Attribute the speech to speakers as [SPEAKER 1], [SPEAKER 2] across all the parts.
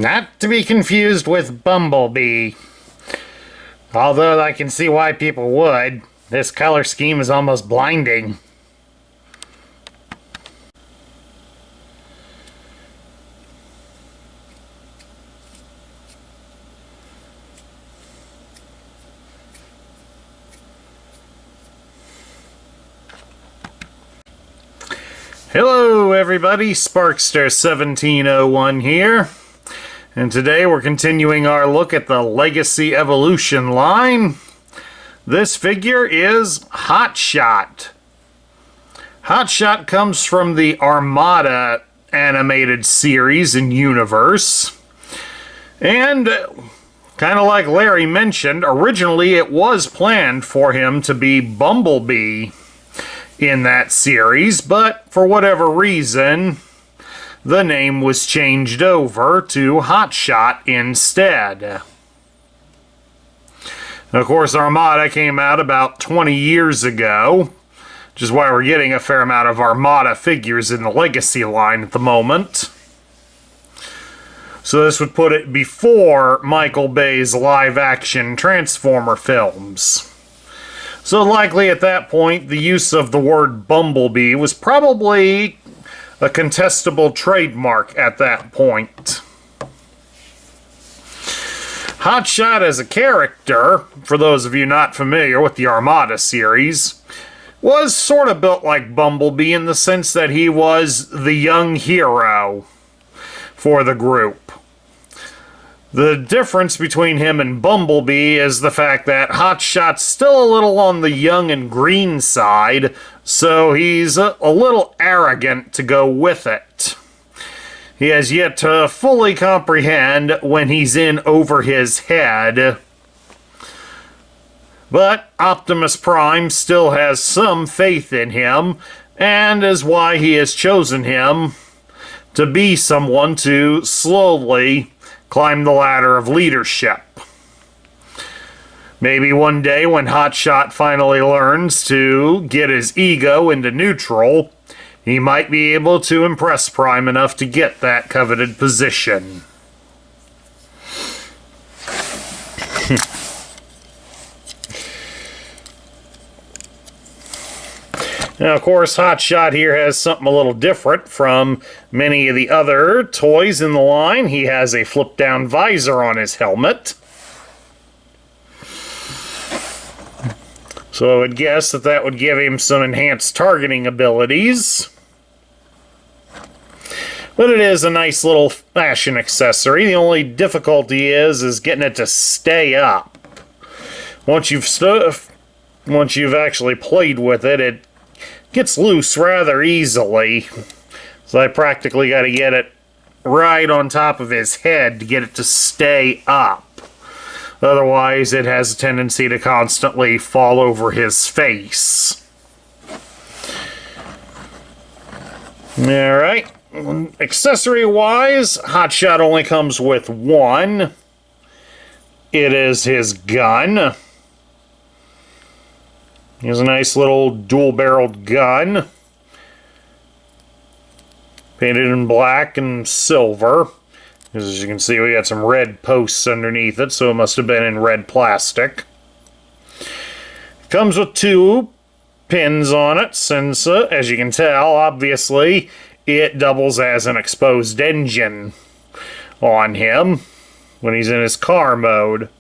[SPEAKER 1] Not to be confused with Bumblebee. Although I can see why people would. This color scheme is almost blinding. Hello everybody, Sparkster1701 here, and today we're continuing our look at the Legacy Evolution line. This figure is Hotshot. Hotshot comes from the Armada animated series and universe, and kind of like Larry mentioned, originally it was planned for him to be Bumblebee in that series, but for whatever reason, the name was changed over to Hotshot instead. And of course, Armada came out about 20 years ago, which is why we're getting a fair amount of Armada figures in the Legacy line at the moment. So this would put it before Michael Bay's live-action Transformer films. So likely at that point, the use of the word Bumblebee was probably a contestable trademark at that point. Hotshot as a character, for those of you not familiar with the Armada series, was sort of built like Bumblebee in the sense that he was the young hero for the group. The difference between him and Bumblebee is the fact that Hotshot's still a little on the young and green side, so he's a little arrogant to go with it. He has yet to fully comprehend when he's in over his head. But Optimus Prime still has some faith in him, and is why he has chosen him to be someone to slowly climb the ladder of leadership. Maybe one day when Hotshot finally learns to get his ego into neutral, he might be able to impress Prime enough to get that coveted position. Now, of course, Hotshot here has something a little different from many of the other toys in the line. He has a flip-down visor on his helmet. So I would guess that that would give him some enhanced targeting abilities. But it is a nice little fashion accessory. The only difficulty is getting it to stay up. Once you've actually played with it, it gets loose rather easily. So I practically got to get it right on top of his head to get it to stay up. Otherwise, it has a tendency to constantly fall over his face. Alright. Accessory-wise, Hotshot only comes with one. It is his gun. He has a nice little dual-barreled gun, painted in black and silver. As you can see, we got some red posts underneath it, so it must have been in red plastic. It comes with two pins on it, since, as you can tell, obviously, it doubles as an exposed engine on him when he's in his car mode.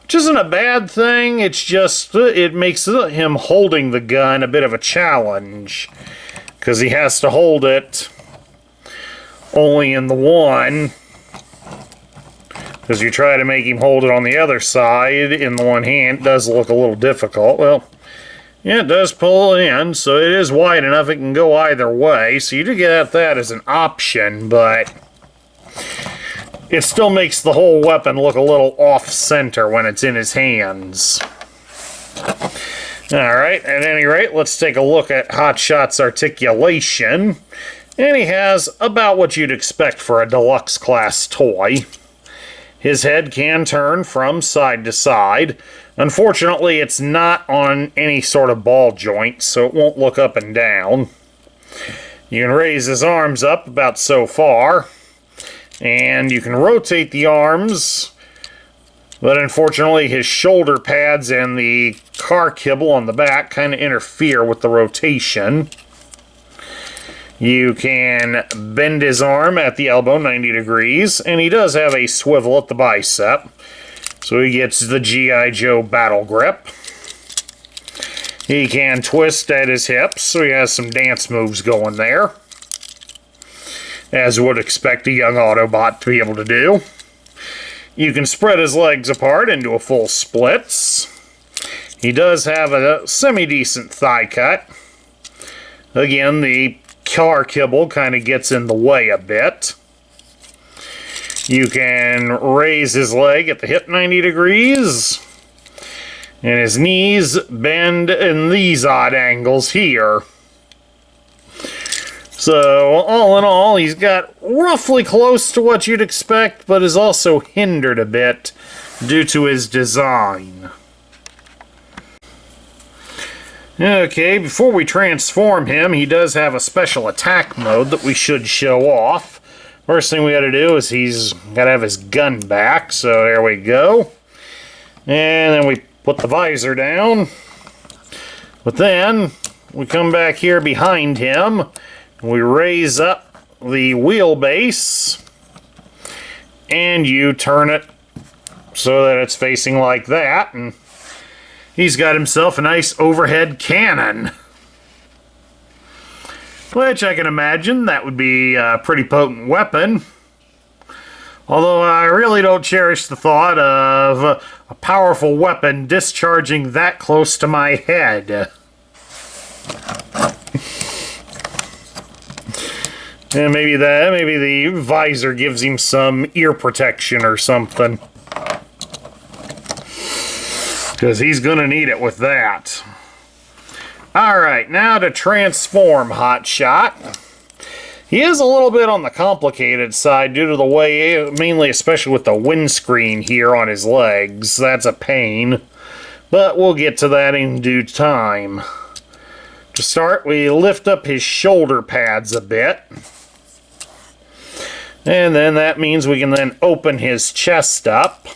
[SPEAKER 1] Which isn't a bad thing, it's just, it makes him holding the gun a bit of a challenge. Because he has to hold it only in the one. Because you try to make him hold it on the other side in the one hand, it does look a little difficult. Well, yeah, it does pull in, so it is wide enough it can go either way. So you do get that as an option, but it still makes the whole weapon look a little off-center when it's in his hands. Alright, at any rate, let's take a look at Hotshot's articulation. And he has about what you'd expect for a deluxe class toy. His head can turn from side to side. Unfortunately, it's not on any sort of ball joint, so it won't look up and down. You can raise his arms up about so far. And you can rotate the arms, but unfortunately his shoulder pads and the car kibble on the back kind of interfere with the rotation. You can bend his arm at the elbow 90 degrees, and he does have a swivel at the bicep. So he gets the G.I. Joe battle grip. He can twist at his hips, so he has some dance moves going there, as would expect a young Autobot to be able to do. You can spread his legs apart into a full splits. He does have a semi-decent thigh cut. Again, the car kibble kind of gets in the way a bit. You can raise his leg at the hip 90 degrees. And his knees bend in these odd angles here. So, all in all, he's got roughly close to what you'd expect, but is also hindered a bit due to his design. Okay, before we transform him, he does have a special attack mode that we should show off. First thing we gotta do is he's gotta have his gun back, so there we go. And then we put the visor down. But then, we come back here behind him, we raise up the wheelbase, and you turn it so that it's facing like that, and he's got himself a nice overhead cannon. Which I can imagine that would be a pretty potent weapon. Although I really don't cherish the thought of a powerful weapon discharging that close to my head. And maybe the visor gives him some ear protection or something. Because he's gonna need it with that. Alright, now to transform Hotshot. He is a little bit on the complicated side due to the way, mainly especially with the windscreen here on his legs. That's a pain. But we'll get to that in due time. To start, we lift up his shoulder pads a bit. And then that means we can then open his chest up.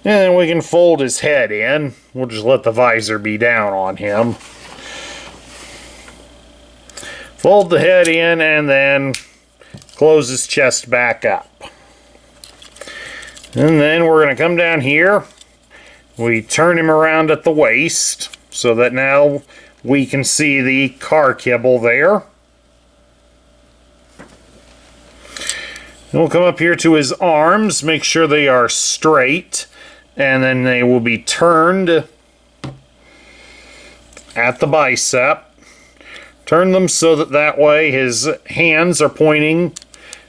[SPEAKER 1] And then we can fold his head in. We'll just let the visor be down on him. Fold the head in and then close his chest back up. And then we're going to come down here. We turn him around at the waist so that now we can see the car kibble there. And we'll come up here to his arms, make sure they are straight. And then they will be turned at the bicep. Turn them so that way his hands are pointing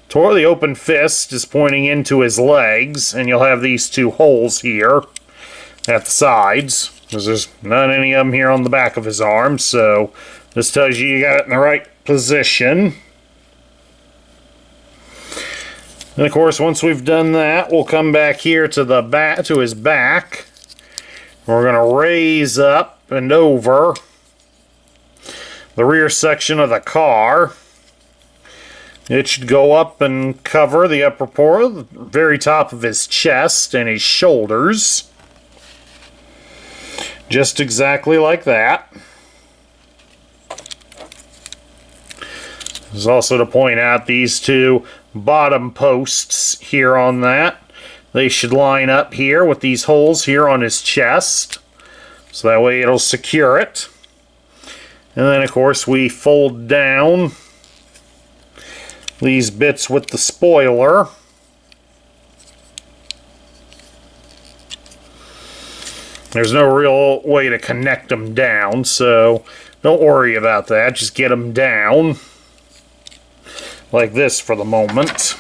[SPEAKER 1] toward the open fist is pointing into his legs. And you'll have these two holes here at the sides. Because there's not any of them here on the back of his arm. So this tells you got it in the right position. And of course, once we've done that, we'll come back here to the back, to his back. We're going to raise up and over the rear section of the car. It should go up and cover the upper part, the very top of his chest and his shoulders. Just exactly like that. There's also to point out these two bottom posts here on that. They should line up here with these holes here on his chest. So that way it'll secure it. And then of course we fold down these bits with the spoiler. There's no real way to connect them down, so don't worry about that. Just get them down like this for the moment.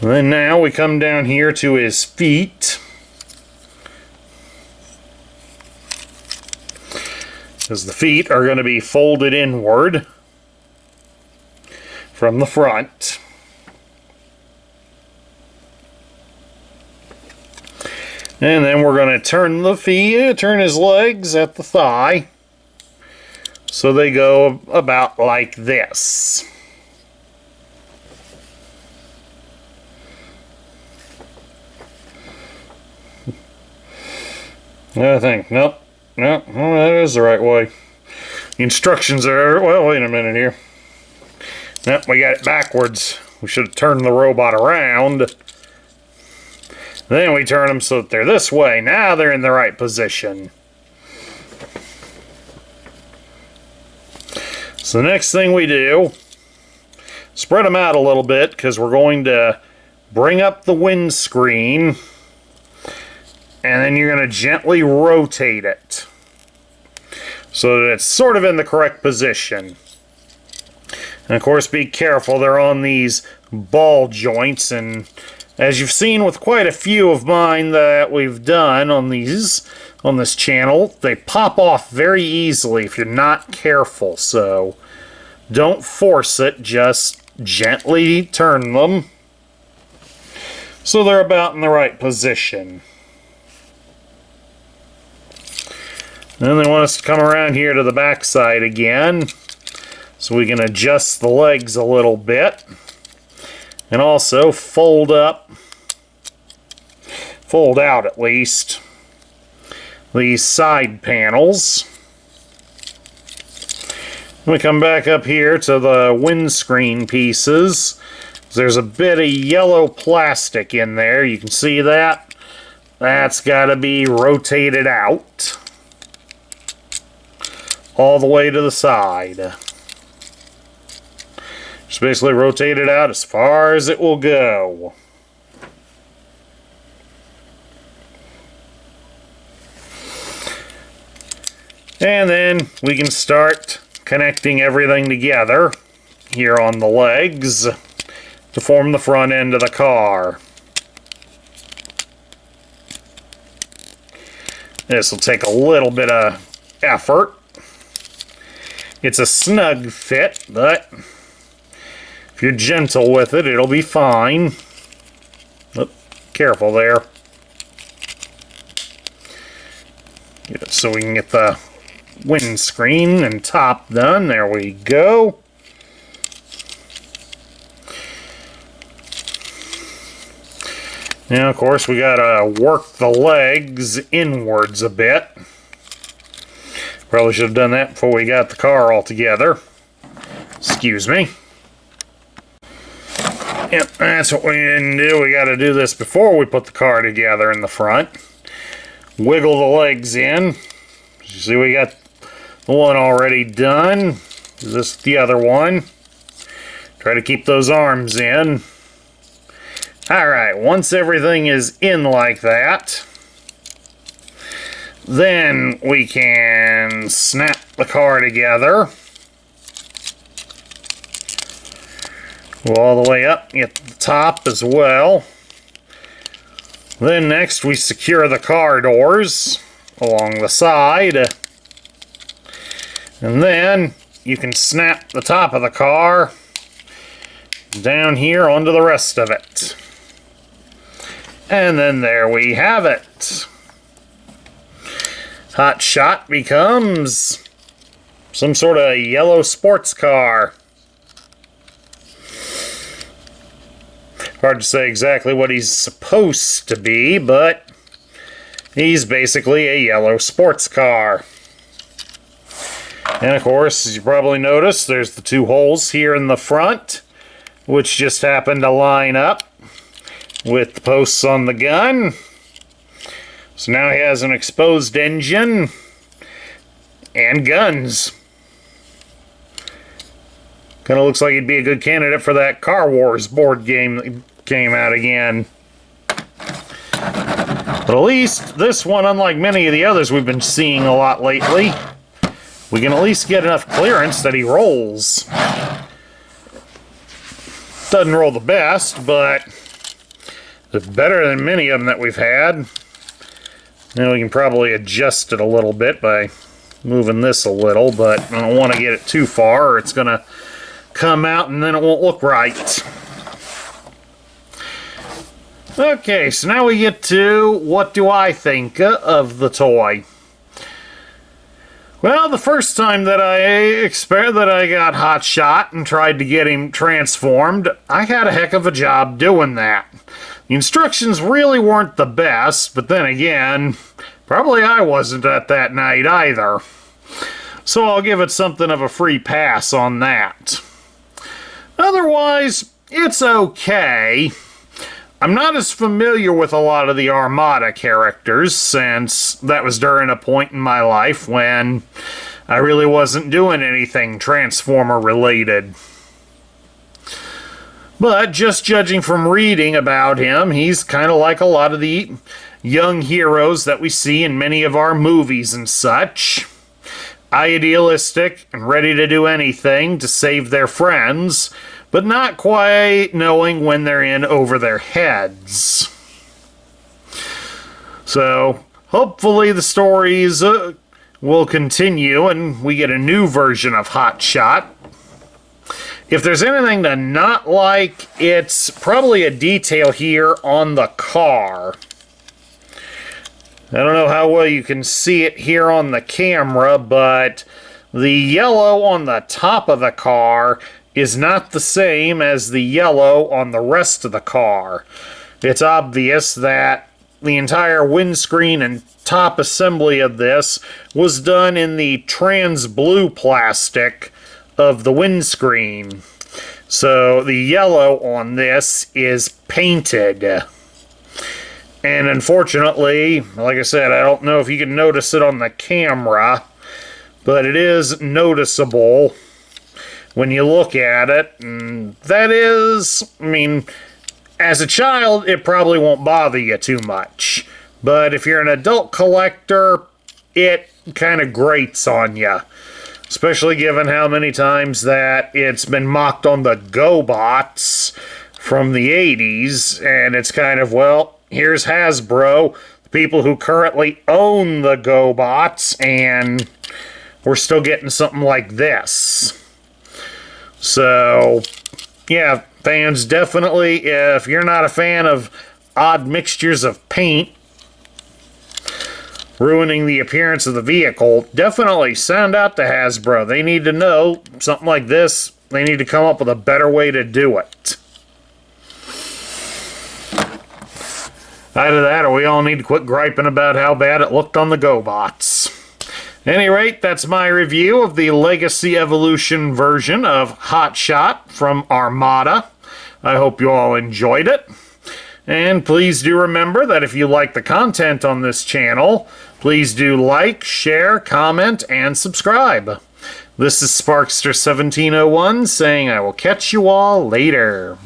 [SPEAKER 1] And then now we come down here to his feet. Because the feet are going to be folded inward from the front. And then we're going to turn his legs at the thigh So they go about like this. I think, nope, no, well, that is the right way. The instructions are, well, wait a minute here. Nope, we got it backwards. We should have turned the robot around. Then we turn them so that they're this way. Now they're in the right position. So the next thing we do, spread them out a little bit because we're going to bring up the windscreen. And then you're going to gently rotate it so that it's sort of in the correct position. And of course, be careful, they're on these ball joints, and as you've seen with quite a few of mine that we've done on this channel, they pop off very easily if you're not careful. So don't force it, just gently turn them so they're about in the right position. Then they want us to come around here to the back side again, so we can adjust the legs a little bit. And also fold out at least, these side panels. We come back up here to the windscreen pieces. There's a bit of yellow plastic in there. You can see that. That's got to be rotated out all the way to the side. Just basically rotate it out as far as it will go. And then we can start connecting everything together here on the legs to form the front end of the car. This will take a little bit of effort. It's a snug fit, but if you're gentle with it, it'll be fine. Oh, careful there. Get it so we can get the windscreen and top done. There we go. Now, of course, we gotta work the legs inwards a bit. Probably should have done that before we got the car all together. Excuse me. Yep, that's what we didn't do. We got to do this before we put the car together in the front. Wiggle the legs in. You see, we got the one already done. This is the other one. Try to keep those arms in. Alright, once everything is in like that, then we can snap the car together. Go all the way up, get the top as well. Then next we secure the car doors along the side. And then you can snap the top of the car down here onto the rest of it. And then there we have it. Hot Shot becomes some sort of yellow sports car. Hard to say exactly what he's supposed to be, but he's basically a yellow sports car. And of course, as you probably noticed, there's the two holes here in the front, which just happen to line up with the posts on the gun. So now he has an exposed engine and guns. Kind of looks like he'd be a good candidate for that Car Wars board game that came out again. But at least this one, unlike many of the others we've been seeing a lot lately, we can at least get enough clearance that he rolls. Doesn't roll the best, but it's better than many of them that we've had. Now we can probably adjust it a little bit by moving this a little, but I don't want to get it too far or it's going to come out and then it won't look right. Okay, so now we get to what do I think of the toy. Well, the first time that I got hot shot and tried to get him transformed, I had a heck of a job doing that. The instructions really weren't the best, but then again, probably I wasn't at that night either. So I'll give it something of a free pass on that. Otherwise, it's okay. I'm not as familiar with a lot of the Armada characters, since that was during a point in my life when I really wasn't doing anything Transformer related. But just judging from reading about him, he's kind of like a lot of the young heroes that we see in many of our movies and such. Idealistic and ready to do anything to save their friends, but not quite knowing when they're in over their heads. So, hopefully the stories will continue and we get a new version of Hotshot. If there's anything to not like, it's probably a detail here on the car. I don't know how well you can see it here on the camera, but the yellow on the top of the car is not the same as the yellow on the rest of the car. It's obvious that the entire windscreen and top assembly of this was done in the trans blue plastic of the windscreen. So the yellow on this is painted. And unfortunately, like I said, I don't know if you can notice it on the camera, but it is noticeable when you look at it. And that is, I mean, as a child, it probably won't bother you too much. But if you're an adult collector, it kind of grates on you. Especially given how many times that it's been mocked on the GoBots from the 80s. And it's kind of, well, here's Hasbro, the people who currently own the GoBots, and we're still getting something like this. So, yeah, fans, definitely, if you're not a fan of odd mixtures of paint ruining the appearance of the vehicle, definitely send out to Hasbro. They need to know something like this. They need to come up with a better way to do it. Either that, or we all need to quit griping about how bad it looked on the GoBots. At any rate, that's my review of the Legacy Evolution version of Hotshot from Armada. I hope you all enjoyed it. And please do remember that if you like the content on this channel, please do like, share, comment, and subscribe. This is Sparkster1701 saying I will catch you all later.